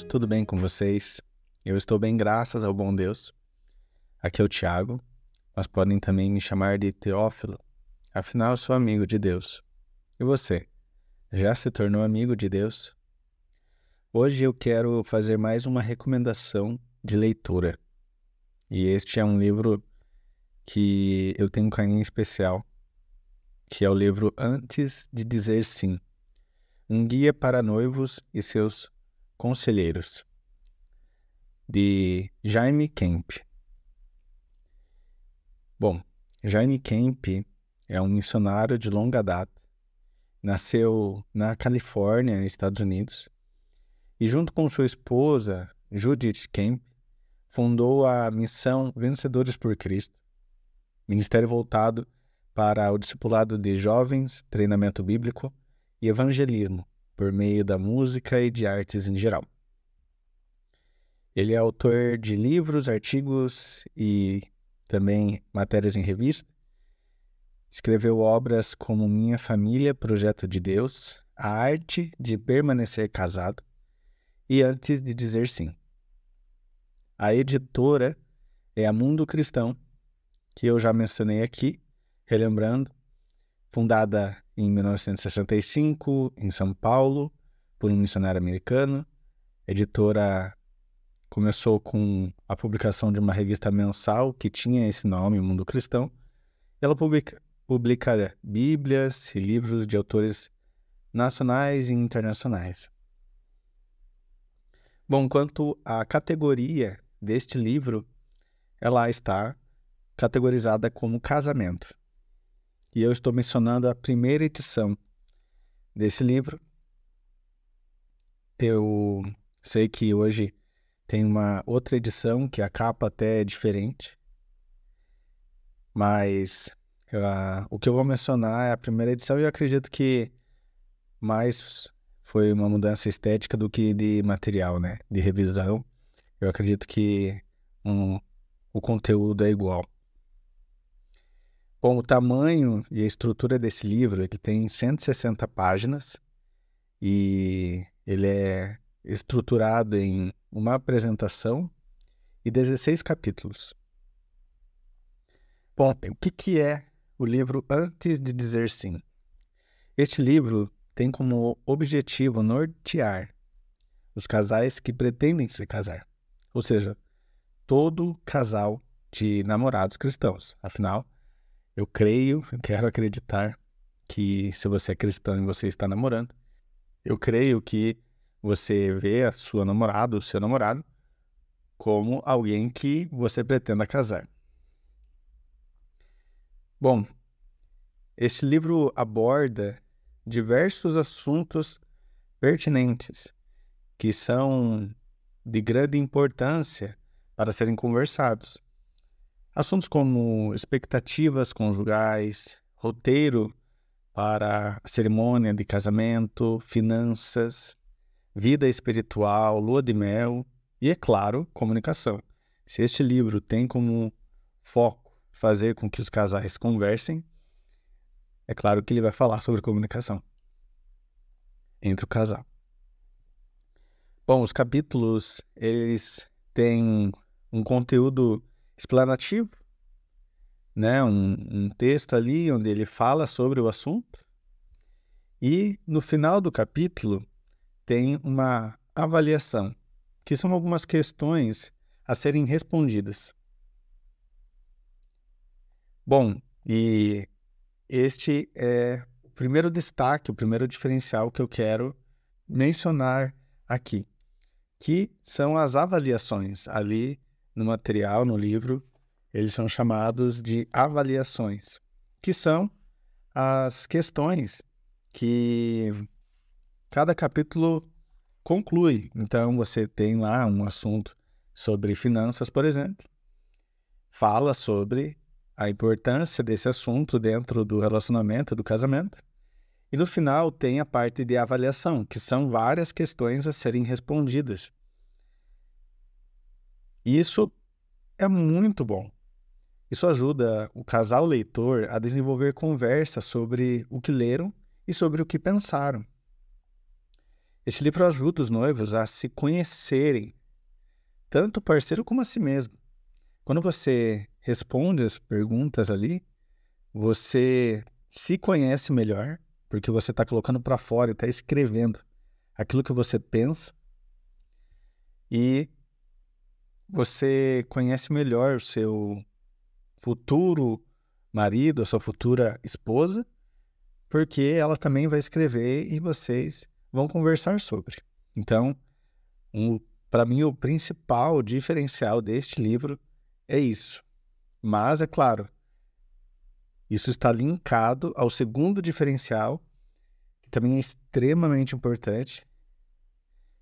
tudo bem com vocês? Eu estou bem, graças ao bom Deus. Aqui é o Thiago, mas podem também me chamar de Teófilo, afinal eu sou amigo de Deus. E você, já se tornou amigo de Deus? Hoje eu quero fazer mais uma recomendação de leitura. E este é um livro que eu tenho um carinho especial, que é o livro Antes de Dizer Sim, um guia para noivos e seus conselheiros, de Jaime Kemp. Bom, Jaime Kemp é um missionário de longa data. Nasceu na Califórnia, nos Estados Unidos, e junto com sua esposa, Judith Kemp, fundou a missão Vencedores por Cristo, ministério voltado para o discipulado de jovens, treinamento bíblico e evangelismo, por meio da música e de artes em geral. Ele é autor de livros, artigos e também matérias em revista. Escreveu obras como Minha Família, Projeto de Deus, A Arte de Permanecer Casado e Antes de Dizer Sim. A editora é a Mundo Cristão, que eu já mencionei aqui, relembrando, fundada em 1965 em São Paulo por um missionário americano. A editora começou com a publicação de uma revista mensal que tinha esse nome, Mundo Cristão. Ela publica bíblias e livros de autores nacionais e internacionais. Bom, quanto à categoria deste livro, ela está categorizada como casamento. E eu estou mencionando a primeira edição desse livro. Eu sei que hoje tem uma outra edição que a capa até é diferente, mas o que eu vou mencionar é a primeira edição e eu acredito que mais foi uma mudança estética do que de material, né? De revisão. Eu acredito que o conteúdo é igual. Bom, o tamanho e a estrutura desse livro, ele tem 160 páginas e ele é estruturado em uma apresentação e 16 capítulos. Bom, o que é o livro Antes de Dizer Sim? Este livro tem como objetivo nortear os casais que pretendem se casar, ou seja, todo casal de namorados cristãos. Afinal, eu quero acreditar que se você é cristão e você está namorando, eu creio que você vê a sua namorada, o seu namorado, como alguém que você pretenda casar. Bom, este livro aborda diversos assuntos pertinentes que são de grande importância para serem conversados. Assuntos como expectativas conjugais, roteiro para a cerimônia de casamento, finanças, vida espiritual, lua de mel e, é claro, comunicação. Se este livro tem como foco fazer com que os casais conversem, é claro que ele vai falar sobre comunicação entre o casal. Bom, os capítulos, eles têm um conteúdo explanativo, né? Um texto ali onde ele fala sobre o assunto. E no final do capítulo tem uma avaliação, que são algumas questões a serem respondidas. Bom, e este é o primeiro destaque, o primeiro diferencial que eu quero mencionar aqui, que são as avaliações. Ali no material, no livro, eles são chamados de avaliações, que são as questões que cada capítulo conclui. Então, você tem lá um assunto sobre finanças, por exemplo, fala sobre a importância desse assunto dentro do relacionamento, do casamento. E no final tem a parte de avaliação, que são várias questões a serem respondidas. E isso é muito bom. Isso ajuda o casal leitor a desenvolver conversa sobre o que leram e sobre o que pensaram. Este livro ajuda os noivos a se conhecerem, tanto o parceiro como a si mesmo. Quando você responde as perguntas ali, você se conhece melhor, porque você está colocando para fora e está escrevendo aquilo que você pensa, e você conhece melhor o seu futuro marido, a sua futura esposa, porque ela também vai escrever e vocês vão conversar sobre. Então, para mim, o principal diferencial deste livro é isso. Mas, é claro, isso está linkado ao segundo diferencial, que também é extremamente importante,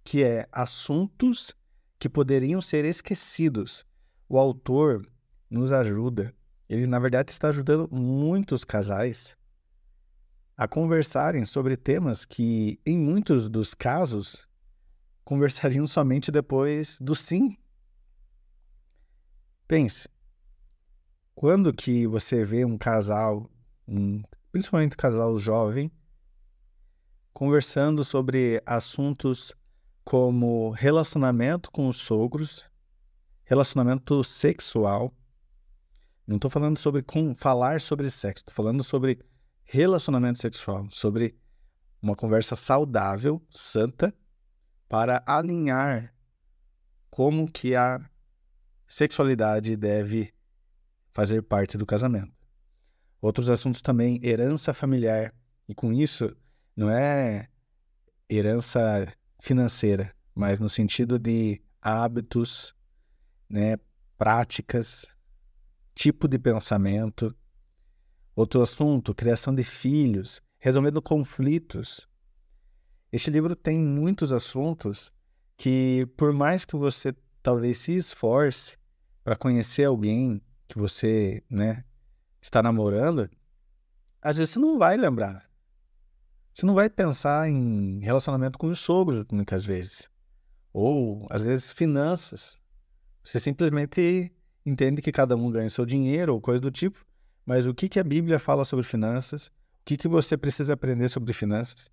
que é assuntos que poderiam ser esquecidos. O autor nos ajuda, ele na verdade está ajudando muitos casais a conversarem sobre temas que, em muitos dos casos, conversariam somente depois do sim. Pense, quando que você vê um casal, principalmente um casal jovem, conversando sobre assuntos como relacionamento com os sogros, relacionamento sexual. Não estou falando sobre falar sobre sexo, estou falando sobre relacionamento sexual, sobre uma conversa saudável, santa, para alinhar como que a sexualidade deve fazer parte do casamento. Outros assuntos também, herança familiar. E com isso, não é herança financeira, mas no sentido de hábitos, né, práticas, tipo de pensamento. Outro assunto, criação de filhos, resolvendo conflitos. Este livro tem muitos assuntos que, por mais que você talvez se esforce para conhecer alguém que você, né, está namorando, às vezes você não vai lembrar. Você não vai pensar em relacionamento com os sogros, muitas vezes. Ou, às vezes, finanças. Você simplesmente entende que cada um ganha o seu dinheiro ou coisa do tipo, mas o que a Bíblia fala sobre finanças? O que você precisa aprender sobre finanças?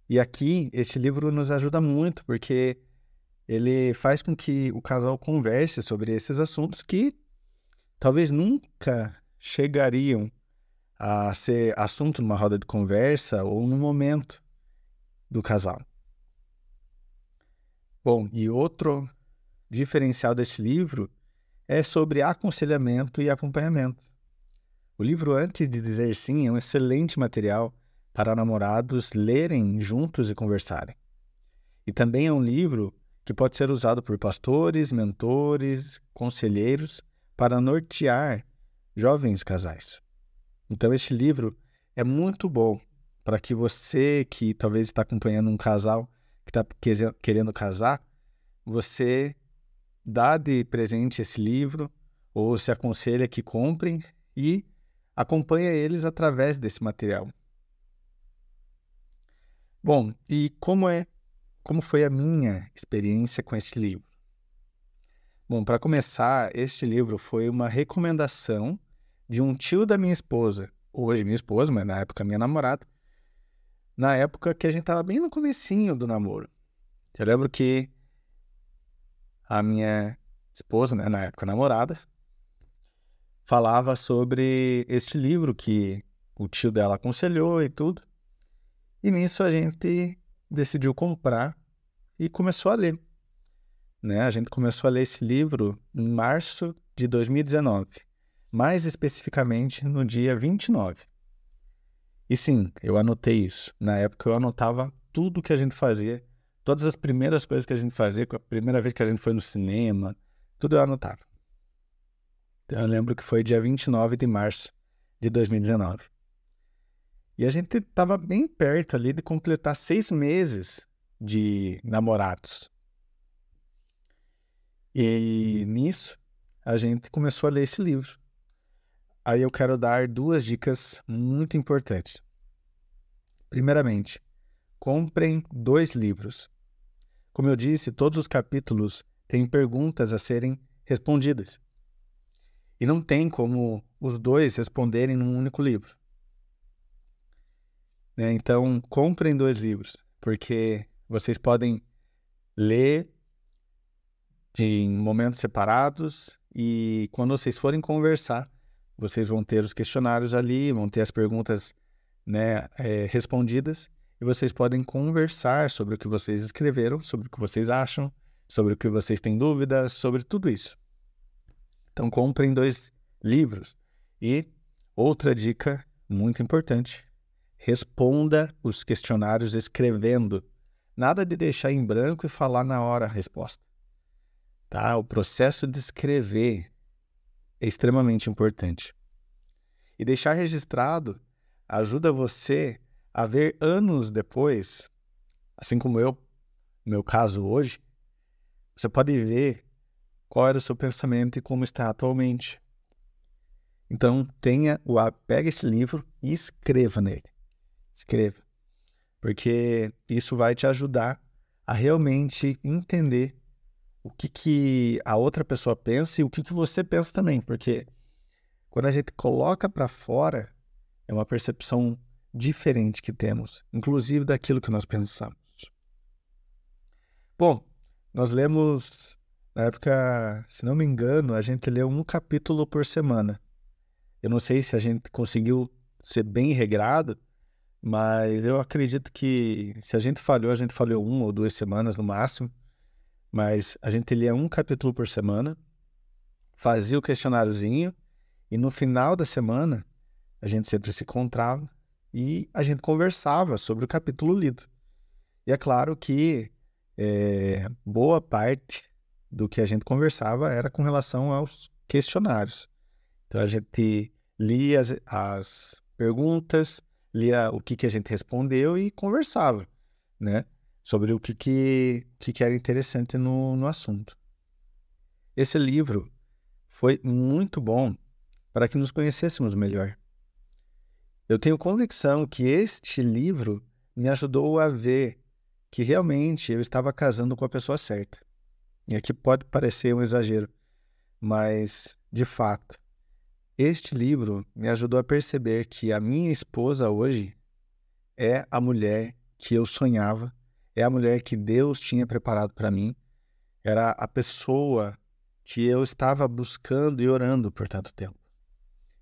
E aqui, este livro nos ajuda muito, porque ele faz com que o casal converse sobre esses assuntos que talvez nunca chegariam a ser assunto numa roda de conversa ou num momento do casal. Bom, e outro diferencial deste livro é sobre aconselhamento e acompanhamento. O livro, antes de dizer sim, é um excelente material para namorados lerem juntos e conversarem. E também é um livro que pode ser usado por pastores, mentores, conselheiros para nortear jovens casais. Então, este livro é muito bom para que você que talvez está acompanhando um casal que está querendo casar, você dá de presente esse livro ou se aconselha que comprem e acompanha eles através desse material. Bom, e como foi a minha experiência com este livro? Bom, para começar, este livro foi uma recomendação de um tio da minha esposa, hoje minha esposa, mas na época minha namorada, na época que a gente estava bem no comecinho do namoro. Eu lembro que a minha esposa, né, na época namorada, falava sobre este livro que o tio dela aconselhou e tudo. E nisso a gente decidiu comprar e começou a ler. Né? A gente começou a ler esse livro em março de 2019, mais especificamente no dia 29. E sim, eu anotei isso. Na época eu anotava tudo que a gente fazia, todas as primeiras coisas que a gente fazia, a primeira vez que a gente foi no cinema, tudo eu anotava. Então eu lembro que foi dia 29 de março de 2019. E a gente estava bem perto ali de completar 6 meses de namorados. E nisso, a gente começou a ler esse livro. Aí eu quero dar 2 dicas muito importantes. Primeiramente, comprem 2 livros. Como eu disse, todos os capítulos têm perguntas a serem respondidas. E não tem como os 2 responderem num único livro. Né? Então, comprem 2 livros, porque vocês podem ler em momentos separados e quando vocês forem conversar, vocês vão ter os questionários ali, vão ter as perguntas, né, respondidas e vocês podem conversar sobre o que vocês escreveram, sobre o que vocês acham, sobre o que vocês têm dúvidas, sobre tudo isso. Então, comprem 2 livros. E outra dica muito importante, responda os questionários escrevendo. Nada de deixar em branco e falar na hora a resposta. Tá? O processo de escrever é extremamente importante. E deixar registrado ajuda você a ver anos depois, assim como eu, no meu caso hoje, você pode ver qual era o seu pensamento e como está atualmente. Então, pega esse livro e escreva nele. Escreva. Porque isso vai te ajudar a realmente entender o que a outra pessoa pensa e o que você pensa também. Porque quando a gente coloca para fora, é uma percepção diferente que temos, inclusive daquilo que nós pensamos. Bom, nós lemos, na época, se não me engano, a gente leu um capítulo por semana. Eu não sei se a gente conseguiu ser bem regrado, mas eu acredito que se a gente falhou 1 ou 2 semanas no máximo. Mas a gente lia um capítulo por semana, fazia o questionáriozinho e no final da semana a gente sempre se encontrava e a gente conversava sobre o capítulo lido. E é claro que boa parte do que a gente conversava era com relação aos questionários. Então a gente lia as perguntas, lia o que a gente respondeu e conversava, né? Sobre o que era interessante no assunto. Esse livro foi muito bom para que nos conhecêssemos melhor. Eu tenho convicção que este livro me ajudou a ver que realmente eu estava casando com a pessoa certa. E aqui pode parecer um exagero, mas, de fato, este livro me ajudou a perceber que a minha esposa hoje é a mulher que eu sonhava, é a mulher que Deus tinha preparado para mim, era a pessoa que eu estava buscando e orando por tanto tempo.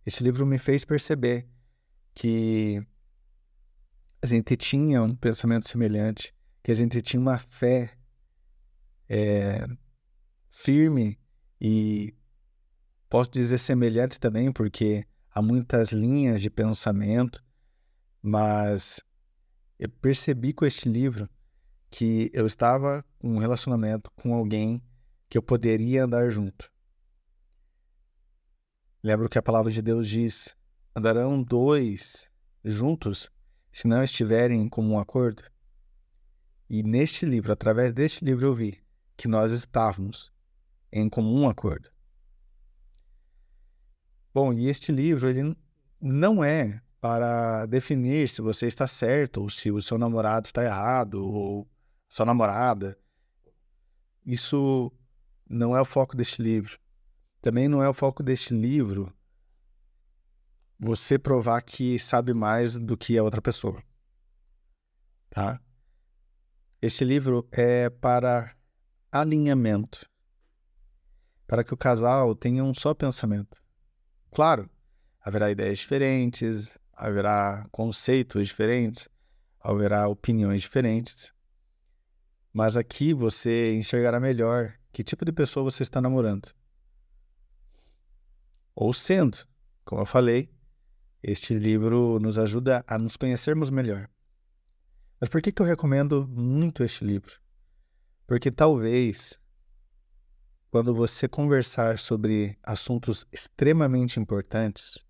Esse livro me fez perceber que a gente tinha um pensamento semelhante, que a gente tinha uma fé firme e posso dizer semelhante também, porque há muitas linhas de pensamento, mas eu percebi com este livro que eu estava em um relacionamento com alguém que eu poderia andar junto. Lembro que a palavra de Deus diz: andarão 2 juntos se não estiverem em comum acordo. E neste livro, através deste livro, eu vi que nós estávamos em comum acordo. Bom, e este livro ele não é para definir se você está certo ou se o seu namorado está errado ou sua namorada. Isso não é o foco deste livro. Também não é o foco deste livro você provar que sabe mais do que a outra pessoa, tá? Este livro é para alinhamento, para que o casal tenha um só pensamento. Claro, haverá ideias diferentes, haverá conceitos diferentes, haverá opiniões diferentes, mas aqui você enxergará melhor que tipo de pessoa você está namorando. Ou sendo, como eu falei, este livro nos ajuda a nos conhecermos melhor. Mas por que eu recomendo muito este livro? Porque talvez, quando você conversar sobre assuntos extremamente importantes,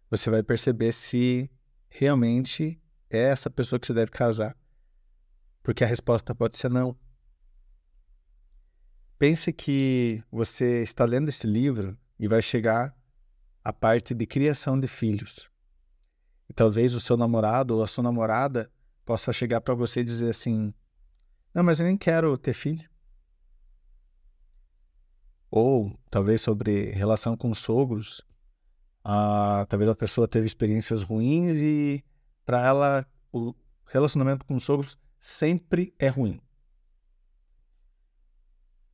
você vai perceber se realmente é essa pessoa que você deve casar. Porque a resposta pode ser não. Pense que você está lendo esse livro e vai chegar à parte de criação de filhos. E talvez o seu namorado ou a sua namorada possa chegar para você e dizer assim: não, mas eu nem quero ter filho. Ou talvez sobre relação com sogros, talvez a pessoa teve experiências ruins e para ela o relacionamento com sogros sempre é ruim.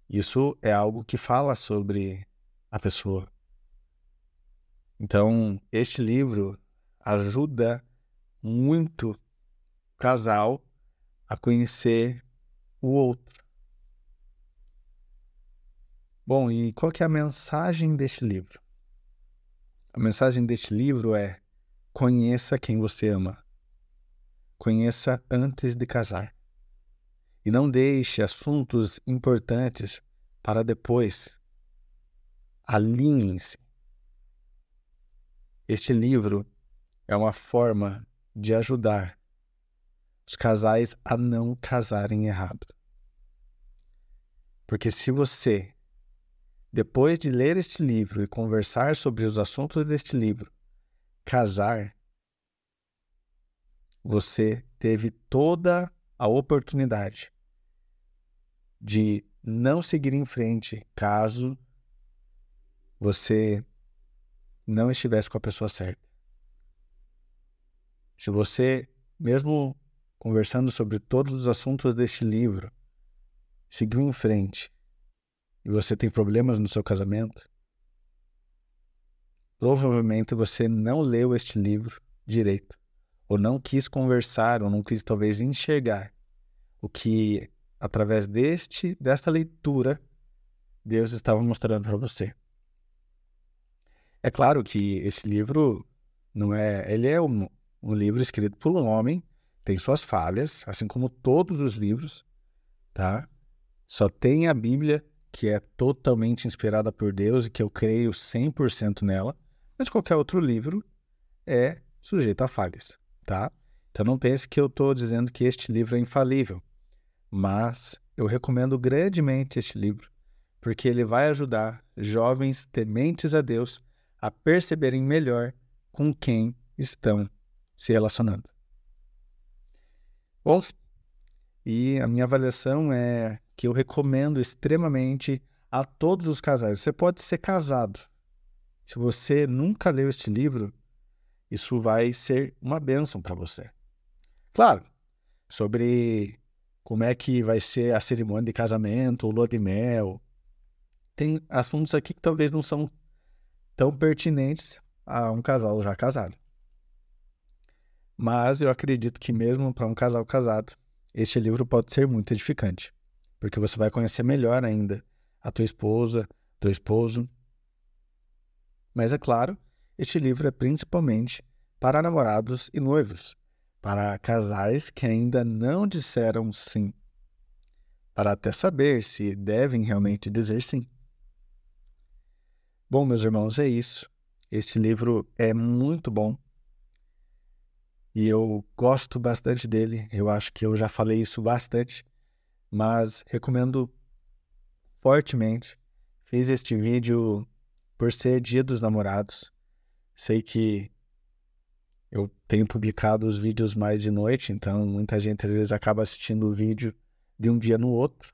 Isso é algo que fala sobre a pessoa. Então, este livro ajuda muito o casal a conhecer o outro. Bom, e qual que é a mensagem deste livro? A mensagem deste livro é: conheça quem você ama. Conheça antes de casar. E não deixe assuntos importantes para depois. Alinhem-se. Este livro é uma forma de ajudar os casais a não casarem errado. Porque se você, depois de ler este livro e conversar sobre os assuntos deste livro, casar, você teve toda a oportunidade de não seguir em frente caso você não estivesse com a pessoa certa. Se você, mesmo conversando sobre todos os assuntos deste livro, seguiu em frente e você tem problemas no seu casamento, provavelmente você não leu este livro direito, ou não quis conversar, ou não quis talvez enxergar o que, através desta leitura, Deus estava mostrando para você. É claro que esse livro ele é um livro escrito por um homem, tem suas falhas, assim como todos os livros, tá? Só tem a Bíblia, que é totalmente inspirada por Deus e que eu creio 100% nela, mas qualquer outro livro é sujeito a falhas, tá? Então não pense que eu estou dizendo que este livro é infalível, mas eu recomendo grandemente este livro, porque ele vai ajudar jovens tementes a Deus a perceberem melhor com quem estão se relacionando. Bom, e a minha avaliação é que eu recomendo extremamente a todos os casais. Você pode ser casado. Se você nunca leu este livro, isso vai ser uma bênção para você. Claro, sobre como é que vai ser a cerimônia de casamento, o lua de mel, tem assuntos aqui que talvez não são tão pertinentes a um casal já casado. Mas eu acredito que mesmo para um casal casado, este livro pode ser muito edificante, porque você vai conhecer melhor ainda a tua esposa, teu esposo. Mas é claro, este livro é principalmente para namorados e noivos, para casais que ainda não disseram sim, para até saber se devem realmente dizer sim. Bom, meus irmãos, é isso. Este livro é muito bom e eu gosto bastante dele. Eu acho que eu já falei isso bastante, mas recomendo fortemente. Fiz este vídeo por ser Dia dos Namorados. Sei que eu tenho publicado os vídeos mais de noite, então muita gente às vezes acaba assistindo o vídeo de um dia no outro.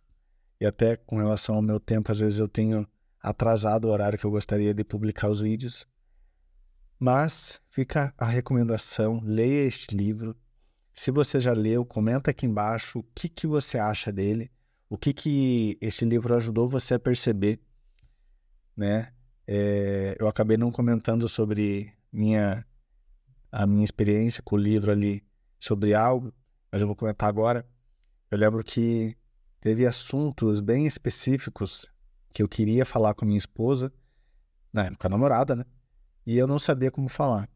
E até com relação ao meu tempo, às vezes eu tenho atrasado o horário que eu gostaria de publicar os vídeos. Mas fica a recomendação, leia este livro. Se você já leu, comenta aqui embaixo o que você acha dele, o que este livro ajudou você a perceber, né? Eu acabei não comentando sobre a minha experiência com o livro ali, sobre algo, mas eu vou comentar agora. Eu lembro que teve assuntos bem específicos que eu queria falar com a minha esposa, na época namorada, né? E eu não sabia como falar.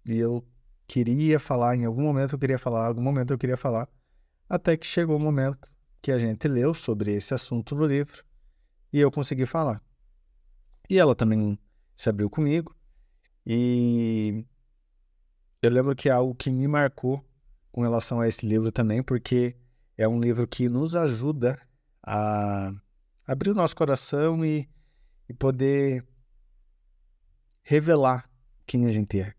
E eu queria falar, em algum momento eu queria falar, em algum momento eu queria falar, até que chegou o momento que a gente leu sobre esse assunto no livro e eu consegui falar. E ela também se abriu comigo e eu lembro que é algo que me marcou com relação a esse livro também, porque é um livro que nos ajuda a abrir o nosso coração e poder revelar quem a gente é.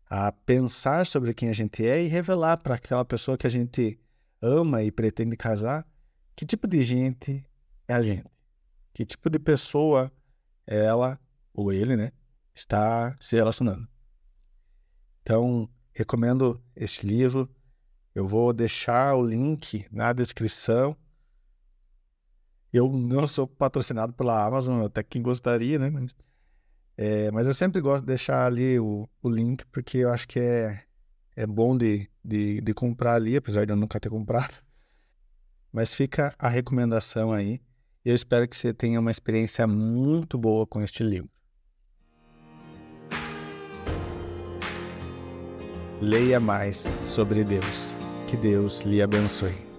A pensar sobre quem a gente é e revelar para aquela pessoa que a gente ama e pretende casar que tipo de gente é a gente. Que tipo de pessoa ela ou ele, né, está se relacionando. Então, recomendo este livro. Eu vou deixar o link na descrição. Eu não sou patrocinado pela Amazon, até que gostaria, né? Mas eu sempre gosto de deixar ali o link, porque eu acho que é bom de comprar ali, apesar de eu nunca ter comprado. Mas fica a recomendação aí. Eu espero que você tenha uma experiência muito boa com este livro. Leia mais sobre Deus. Que Deus lhe abençoe.